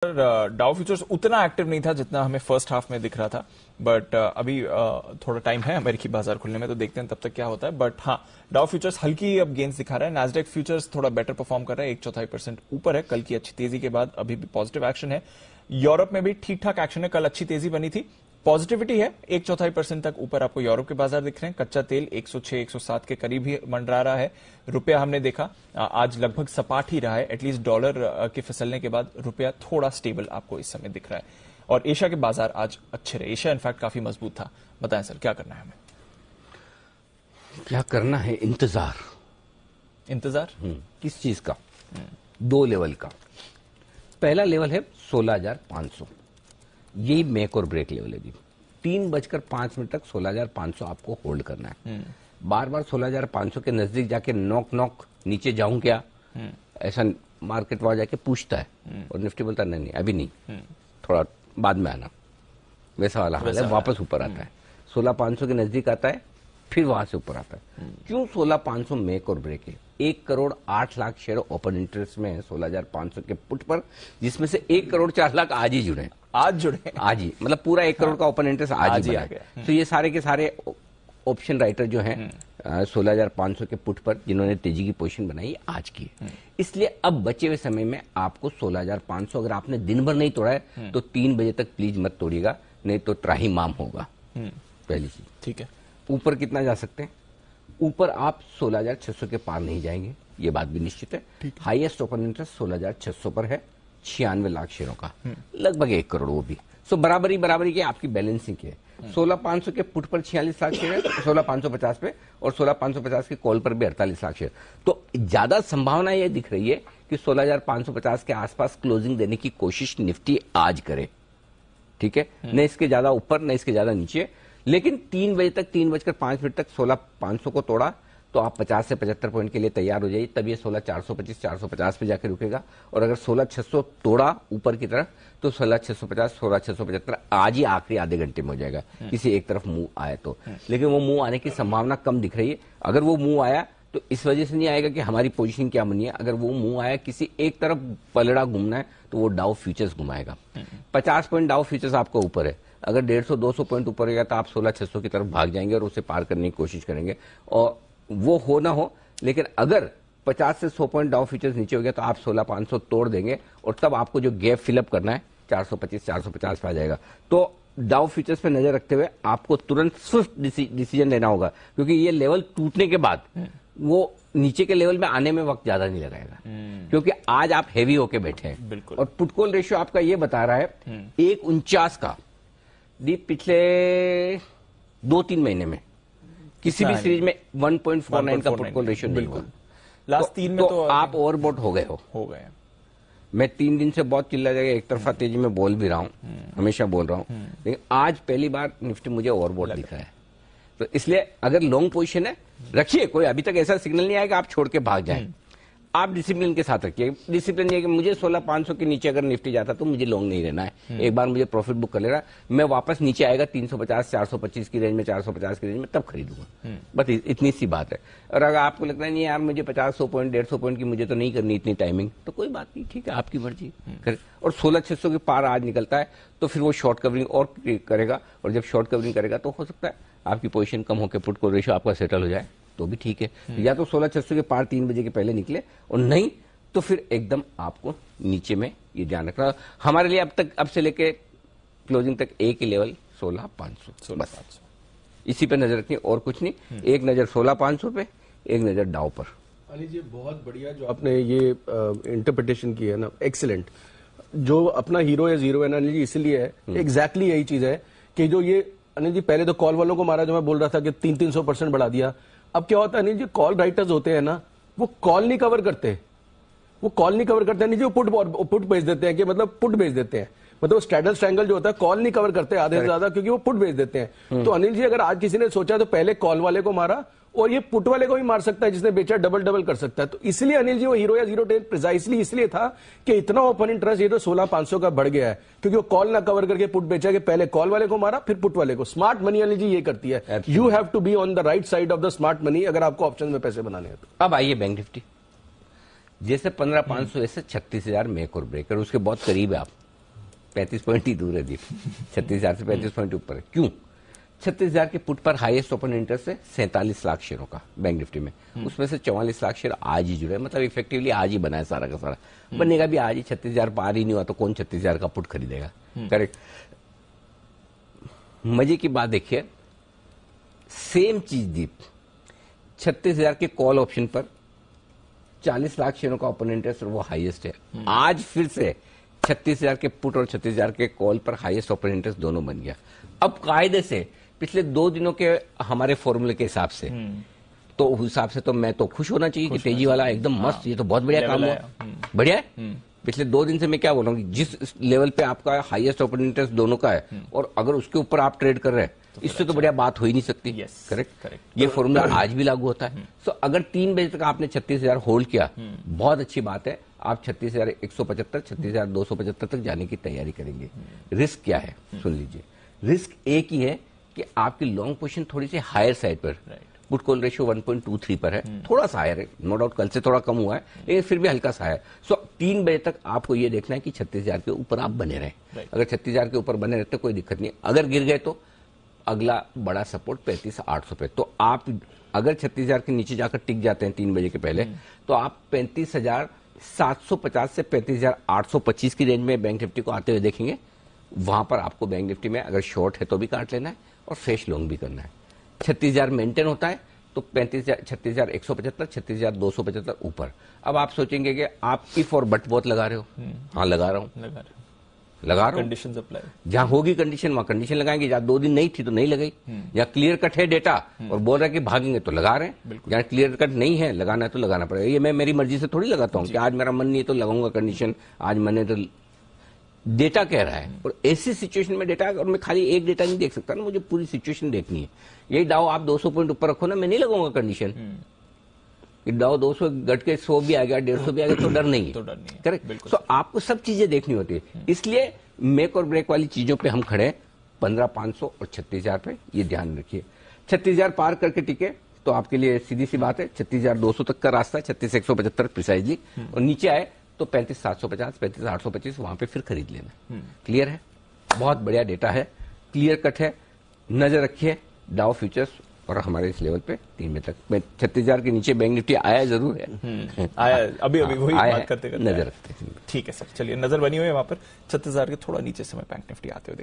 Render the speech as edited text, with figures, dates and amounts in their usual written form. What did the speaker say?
Sir Dow futures उतना active नहीं था जितना हमें फर्स्ट हाफ में दिख रहा था, बट अभी थोड़ा टाइम है अमेरिकी बाजार खुलने में, तो देखते हैं तब तक क्या होता है। बट हाँ, डाउ फ्यूचर्स हल्की अब गेंस दिखा रहा है। नैस्डैक फ्यूचर्स थोड़ा बेटर परफॉर्म कर रहा है, 1/4% ऊपर है। कल की अच्छी तेजी के बाद अभी भी पॉजिटिव एक्शन है। यूरोप में भी ठीक ठाक एक्शन है, कल अच्छी तेजी बनी थी, पॉजिटिविटी है। 1/4% तक ऊपर आपको यूरोप के बाजार दिख रहे हैं। कच्चा तेल 106-107 के करीब ही मंडरा रहा है। रुपया हमने देखा आज लगभग सपाट ही रहा है, एटलीस्ट डॉलर के फिसलने के बाद रुपया थोड़ा स्टेबल आपको इस समय दिख रहा है। और एशिया के बाजार आज अच्छे रहे, एशिया इनफैक्ट काफी मजबूत था। बताएं सर, क्या करना है हमें? क्या करना है? इंतजार। किस चीज का? 2 लेवल का। पहला लेवल है 16,500, यही मेक और ब्रेक लेवल है जी। 3:05 तक 16,500 आपको होल्ड करना है। बार बार 16,500 के नजदीक जाके नॉक नीचे जाऊं क्या, ऐसा मार्केट वहां जाके पूछता है और निफ्टी बोलता नहीं अभी नहीं, थोड़ा बाद में आना, वैसा वाला हाल है। वापस ऊपर आता है, 16,500 के नजदीक आता है, फिर वहां से ऊपर आता है। क्यों 16,500 मेक और ब्रेक है? 1,08,00,000 शेयर ओपन इंटरेस्ट में है 16,500 के पुट पर, जिसमें से 1,04,00,000 आज ही जुड़े, आज ही, मतलब पूरा 1 करोड़ का ओपन इंटरेस्ट आज ही आ गया। तो ये सारे के सारे ऑप्शन राइटर जो हैं 16,500 के पुट पर जिन्होंने तेजी की पोजीशन बनाई आज की, इसलिए अब बचे हुए समय में आपको 16,500 अगर आपने दिन भर नहीं तोड़ा है तो 3 बजे तक प्लीज मत तोड़िएगा, नहीं तो त्राहिमाम होगा। पहली चीज। ठीक है। ऊपर कितना जा सकते हैं? ऊपर आप 16,600 के पार नहीं जाएंगे, ये बात भी निश्चित है। हाईएस्ट ओपन इंटरेस्ट 16,600 पर है, 96 लाख शेयरों का, लगभग 1 करोड़, वो भी। सो बराबरी की आपकी बैलेंसिंग की है। 16,500 के पुट पर 46 लाख शेयर है, 16,550 पे, और 16,550 के कॉल पर भी 48 लाख शेयर। तो ज्यादा संभावना यह दिख रही है कि 16,550 के आसपास क्लोजिंग देने की कोशिश निफ्टी आज करे। ठीक है, न इसके ज्यादा ऊपर न इसके ज्यादा नीचे, लेकिन 3 बजे तक, 3:05 तक 16,500 को तोड़ा तो आप 50 से 75 पॉइंट के लिए तैयार हो जाइए, तब ये 16,425, 450 पे जाकर रुकेगा। और अगर 16,600 तोड़ा ऊपर की तरफ तो 16,650, 16,675 आज ही आखिरी आधे घंटे में हो जाएगा, किसी एक तरफ मूव आए तो। लेकिन वो मूव आने की संभावना कम दिख रही है। अगर वो मूव आया तो इस वजह से नहीं आएगा कि हमारी पोजीशन क्या बनी है, अगर वो मूव आया किसी एक तरफ पलड़ा घूमना है तो वो डाउ फ्यूचर्स घुमाएगा। 50 पॉइंट डाउ फ्यूचर्स आपको ऊपर है, अगर 150-200 पॉइंट ऊपर गया तो आप 16,600 की तरफ भाग जाएंगे और उसे पार करने की कोशिश करेंगे, और वो हो ना हो। लेकिन अगर 50 से 100 पॉइंट डाउ फ्यूचर्स नीचे हो गया तो आप 16,500 तोड़ देंगे, और तब आपको जो गैप फिलअप करना है 425-450 पे आ जाएगा। तो डाउ फ्यूचर्स पे नजर रखते हुए आपको तुरंत स्विफ्ट डिसीजन लेना होगा, क्योंकि ये लेवल टूटने के बाद वो नीचे के लेवल में आने में वक्त ज्यादा नहीं लगाएगा, क्योंकि आज आप हेवी होके बैठे हैं। और पुट कॉल रेशियो आपका ये बता रहा है 1.49 का। पिछले 2-3 महीने में किसी भी सीरीज में 1.49 का पुट कॉल रेशियो नहीं हुआ। लास्ट 3 में तो आप ओवरबॉट हो गए। मैं 3 दिन से बहुत चिल्ला जाएगा, एक तरफा तेजी में बोल भी रहा हूं, हमेशा बोल रहा हूं, लेकिन आज पहली बार निफ्टी मुझे ओवरबॉट दिखा है। तो इसलिए अगर लॉन्ग पोजीशन है रखिए, कोई अभी तक ऐसा सिग्नल नहीं आएगा आप छोड़ के भाग जाएं। आप डिसिप्लिन के साथ रखिए। डिसिप्लिन ये कि मुझे 16,500 के नीचे अगर निफ्टी जाता तो मुझे लॉन्ग नहीं रहना है, एक बार मुझे प्रॉफिट बुक कर लेना, मैं वापस नीचे आएगा 350, 425 की रेंज में, 450 की रेंज में, तब खरीदूंगा। बस इतनी सी बात है। और अगर आपको लगता है नहीं यार मुझे 50-100 पॉइंट 150 पॉइंट की मुझे तो नहीं करनी इतनी टाइमिंग, तो कोई बात नहीं, ठीक है, आपकी मर्जी। और 16,600 के पार आज निकलता है तो फिर वो शॉर्ट कवरिंग और करेगा, और जब शॉर्ट कवरिंग करेगा तो हो सकता है आपकी पोजीशन कम होकर पुट कॉल रेशियो आपका सेटल हो जाए, तो भी ठीक है। या तो 16,600 के पार 3 बजे के पहले निकले, और नहीं तो फिर एकदम आपको नीचे में ये ध्यान रखना। हमारे लिए अब से लेके क्लोजिंग तक एक ही लेवल 16,500, बस इसी पे नजर रखनी, और कुछ नहीं। एक नजर 16,500 पे, एक नजर डाउ पर। अली जी बहुत बढ़िया जो आपने ये इंटरप्रिटेशन की है ना, एक्सीलेंट। जो अपना हीरो या जीरो है ना अनिल जी, इसलिए है एग्जैक्टली यही चीज है कि जो ये अनिल जी पहले तो कॉल वालों को मारा, जो मैं बोल रहा था कि 300% बढ़ा दिया। अब क्या होता है अनिल जी, कॉल राइटर्स होते हैं ना, वो कॉल नहीं कवर करते, अनिल जी, वो पुट बेच देते हैं, कि मतलब पुट बेच देते हैं, मतलब स्ट्रैडल स्ट्रैंगल जो होता है, कॉल नहीं कवर करते आधे से ज्यादा, क्योंकि वो पुट बेच देते हैं। तो अनिल जी अगर आज किसी ने सोचा तो पहले कॉल वाले को मारा, और ये पुट वाले को भी मार सकता है, जिसने बेचा डबल कर सकता है। तो इसलिए अनिल जी वो हीरो या जीरो टेन प्रिसाइसली इसलिए था कि इतना ओपन इंटरेस्ट ये तो 16,500 का बढ़ गया है, क्योंकि वो कॉल ना कवर करके पुट बेचा, कि पहले कॉल वाले को मारा फिर पुट वाले को। स्मार्ट मनी अनिल जी ये करती है। You have to be on the right side of the smart money अगर आपको ऑप्शन में पैसे बनाने हैं तो। अब आइए बैंक निफ्टी, जैसे 15,500 ऐसे 36,000 मेक और ब्रेकर, उसके बहुत करीब है आप। 35 पॉइंट ही दूर है दीप। 36,000 से 35 पॉइंट ऊपर है। क्यों? 36,000 के पुट पर हाईएस्ट ओपन इंटरेस्ट है 47 लाख शेयरों का बैंक निफ्टी में। उसमें से 44 लाख शेयर आज ही जुड़े, मतलब इफेक्टिवली आज ही बना है सारा का सारा। बनेगा भी आज ही, 36,000 पार ही नहीं हुआ तो कौन 36,000 का पुट खरीदेगा? करेक्ट। मजे की बात देखिए, सेम चीज दीप, 36,000 के कॉल ऑप्शन पर 40 लाख शेयरों का ओपन इंटरेस्ट और वो हाईएस्ट है। आज फिर से 36,000 के पुट और 36,000 के कॉल पर हाईएस्ट ओपन इंटरेस्ट दोनों बन गया। अब कायदे से पिछले 2 दिनों के हमारे फॉर्मूले के हिसाब से तो उस हिसाब से तो मैं तो खुश होना चाहिए कि तेजी वाला एकदम मस्त, ये तो बहुत बढ़िया काम हुआ, बढ़िया है। पिछले 2 दिन से मैं क्या बोल रहा हूँ, जिस लेवल पे आपका हाईएस्ट ओपन इंटरेस्ट दोनों का है और अगर उसके ऊपर आप ट्रेड कर रहे हैं, इससे तो बढ़िया बात हो ही नहीं सकती। करेक्ट। ये फॉर्मूला आज भी लागू होता है। सो अगर 3 बजे तक आपने 36,000 होल्ड किया, बहुत अच्छी बात है। आप 36,175, 36,275 तक जाने की तैयारी करेंगे। रिस्क क्या है सुन लीजिए। रिस्क एक ही है कि आपकी लॉन्ग पोजीशन थोड़ी सी हायर साइड पर, पुट कॉल रेशियो 1.23 पर है, थोड़ा सा हायर है, नो डाउट कल से थोड़ा कम हुआ है लेकिन फिर भी हल्का सा है। सो 3 बजे तक आपको ये देखना है कि 36,000 के ऊपर आप बने रहें। अगर 36,000 के ऊपर बने रहते कोई दिक्कत नहीं। अगर गिर गए तो अगला बड़ा सपोर्ट 35,800 पे। तो आप अगर 36,000 के नीचे जाकर टिक जाते हैं 3 बजे के पहले, तो आप 35,750 से 35,825 की रेंज में बैंक निफ्टी को आते हुए देखेंगे। वहां पर आपको बैंक निफ्टी में अगर शॉर्ट है तो भी काट लेना है और फ्रेश लॉन्ग भी करना है। 36,000 मेंटेन होता है तो 36,175, 36,275 ऊपर। अब आप सोचेंगे कि आप इफ और बट बहुत लगा रहे हो। हाँ लगा रहा हूं। Conditions apply. जहां होगी कंडीशन वहां कंडीशन लगाएंगे। जहां 2 दिन नहीं थी तो नहीं लगाई। जहां क्लियर कट है डेटा और बोल रहा है कि भागेंगे तो लगा रहे हैं। जहां क्लियर कट नहीं है, लगाना है तो लगाना पड़ेगा। ये मैं मेरी मर्जी से थोड़ी लगाता हूं कि आज मेरा मन नहीं है तो लगाऊंगा कंडीशन, आज मन है तो डेटा कह रहा है। और ऐसी सिचुएशन में डेटा, और मैं खाली एक डेटा नहीं देख सकता ना, मुझे पूरी सिचुएशन देखनी है। यही डाउ आप 200 पॉइंट ऊपर रखो ना, मैं नहीं लगाऊंगा कंडीशन। डाउ 200 घट के 100 भी आ गया, 150 भी आ गया तो डर नहीं है। करेक्ट। तो आपको सब चीजें देखनी होती है। इसलिए मेक और ब्रेक वाली चीजों पे हम खड़े 15,500 और 36,000 पे, ये ध्यान रखिए। 36,000 पार करके टिके तो आपके लिए सीधी सी बात है 36,200 तक का रास्ता है, 36,175 प्रिसाइजली। और नीचे आए तो 35,750, 35,825 वहां पे फिर खरीद लेना। क्लियर है? बहुत बढ़िया डेटा है, क्लियर कट है। नजर रखिए डाउ फ्यूचर्स और हमारे इस लेवल पे 3 बजे तक। 36,000 के नीचे बैंक निफ्टी आया जरूर है, आया अभी वही बात करते नजर रखते हैं। ठीक है सर, चलिए नजर बनी हुई है वहां पर 36,000 के थोड़ा नीचे से मैं बैंक निफ्टी आते हुए